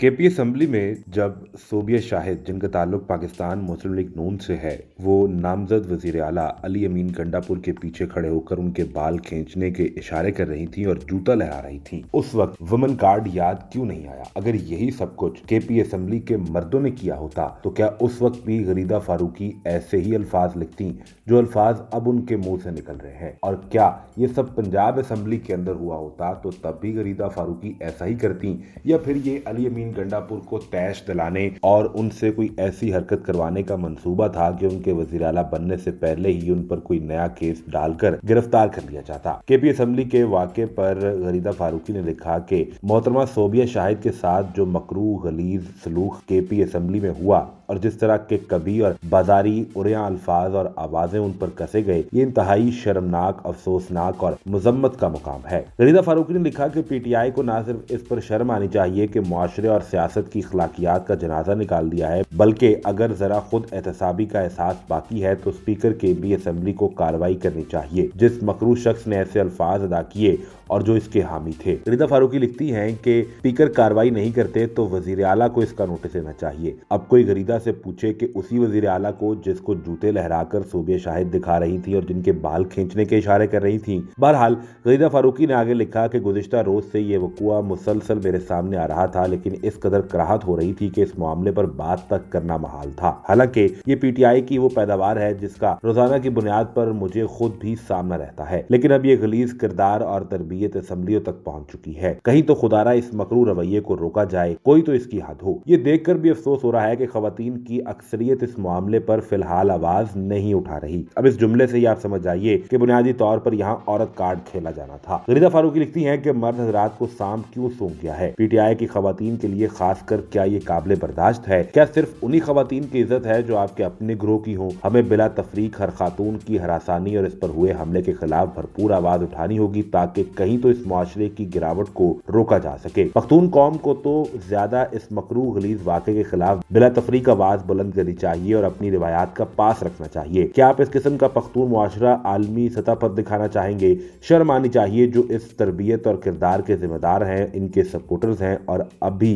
KP assembly में जब सोबिया शाहिद, जिनका ताल्लुक पाकिस्तान मुस्लिम लीग नून से है, वो नामजद वजीर आला अली अमीन गंडापुर के पीछे खड़े होकर उनके बाल खींचने के इशारे कर रही थी और जूता लहरा रही थी, उस वक्त वुमेन कार्ड याद क्यों नहीं आया? अगर यही सब कुछ केपी असम्बली के मर्दों ने किया होता तो क्या उस वक्त भी गरीदा फारूकी ऐसे ही अल्फाज लिखती जो अल्फाज अब उनके मुंह से निकल रहे हैं? और क्या ये सब पंजाब असम्बली के अंदर हुआ होता तो तब भी गरीदा फारूकी ऐसा ही करती, या फिर ये अली अमीन गंडापुर को तैश दिलाने और उनसे कोई ऐसी हरकत करवाने का मंसूबा था कि उनके वजीर आला बनने से पहले ही उन पर कोई नया केस डालकर गिरफ्तार कर लिया जाता? केपी असम्बली के वाक़े पर गरीदा फारूकी ने लिखा कि मोहतरमा सोबिया शाहिद के साथ जो मकरूह गलीज सलूक केपी असम्बली में हुआ और जिस तरह के कभी और बाजारी उड़िया अल्फाज और आवाजें उन पर कसे गए, ये इंतहाई शर्मनाक, अफसोसनाक और मुजम्मत का मुकाम है। गरीदा फारूकी ने लिखा कि पीटीआई को न सिर्फ इस पर शर्म आनी चाहिए कि मुआशरे और सियासत की अखलाकियात का जनाजा निकाल दिया है, बल्कि अगर जरा खुद एहतसाबी का एहसास बाकी है तो स्पीकर के भी असम्बली को कार्रवाई करनी चाहिए जिस मकरूह शख्स ने ऐसे अल्फाज अदा किए और जो इसके हामी थे। गरीदा फारूकी लिखती हैं कि स्पीकर कार्रवाई नहीं करते तो वजीर आला को इसका नोटिस लेना चाहिए। अब कोई गरीदा से पूछे कि उसी वजीर आला को जिसको जूते लहराकर सोबिया शाहिद दिखा रही थी और जिनके बाल खींचने के इशारे कर रही थी। बहरहाल गरीदा फारूकी ने आगे लिखा कि गुज़िश्ता रोज से ये वक़ुआ मुसलसल मेरे सामने आ रहा था, लेकिन इस कदर कराहत हो रही थी कि इस मामले पर बात तक करना महाल था। हालांकि ये पीटीआई की वो पैदावार है जिसका रोजाना की बुनियाद पर मुझे खुद भी सामना रहता है, लेकिन अब ये गलीज किरदार और तरबियत असम्बलियों तक पहुंच चुकी है। कहीं तो खुदारा इस मकरूह रवैये को रोका जाए, कोई तो इसकी हद हो। ये देखकर भी अफसोस हो रहा है कि खवातीन की अक्सरियत इस मामले पर फिलहाल आवाज नहीं उठा रही। अब इस जुमले से ही आप समझ जाइए कि बुनियादी तौर पर यहाँ औरत कार्ड खेला जाना था। गरीदा फारूकी लिखती हैं कि मर्द हजरात को सांप क्यों सूंघ गया है? पीटीआई की खवातीन के लिए खासकर क्या ये काबिल बर्दाश्त है? क्या सिर्फ उन्हीं खवातीन की इज्जत है जो आपके अपने ग्रोह की हो? हमें बिला तफरीक हर खातून की हरासानी और इस पर हुए हमले के खिलाफ भरपूर आवाज उठानी होगी ताकि कहीं तो इस मुआशरे की गिरावट को रोका जा सके। पख्तून कौम को तो ज्यादा इस मकरूह गलीज वाक़े के खिलाफ बिला तफरीक आवाज बुलंद करनी चाहिए और अपनी रिवायात का पास रखना चाहिए। क्या आप इस किस्म का पख्तून मुआशरा आलमी सतह पर दिखाना चाहेंगे? शर्म आनी चाहिए जो इस तरबियत और किरदार के जिम्मेदार हैं, इनके सपोर्टर्स हैं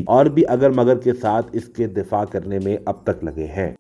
और भी अगर मगर के साथ इसके दिफा करने में अब तक लगे हैं।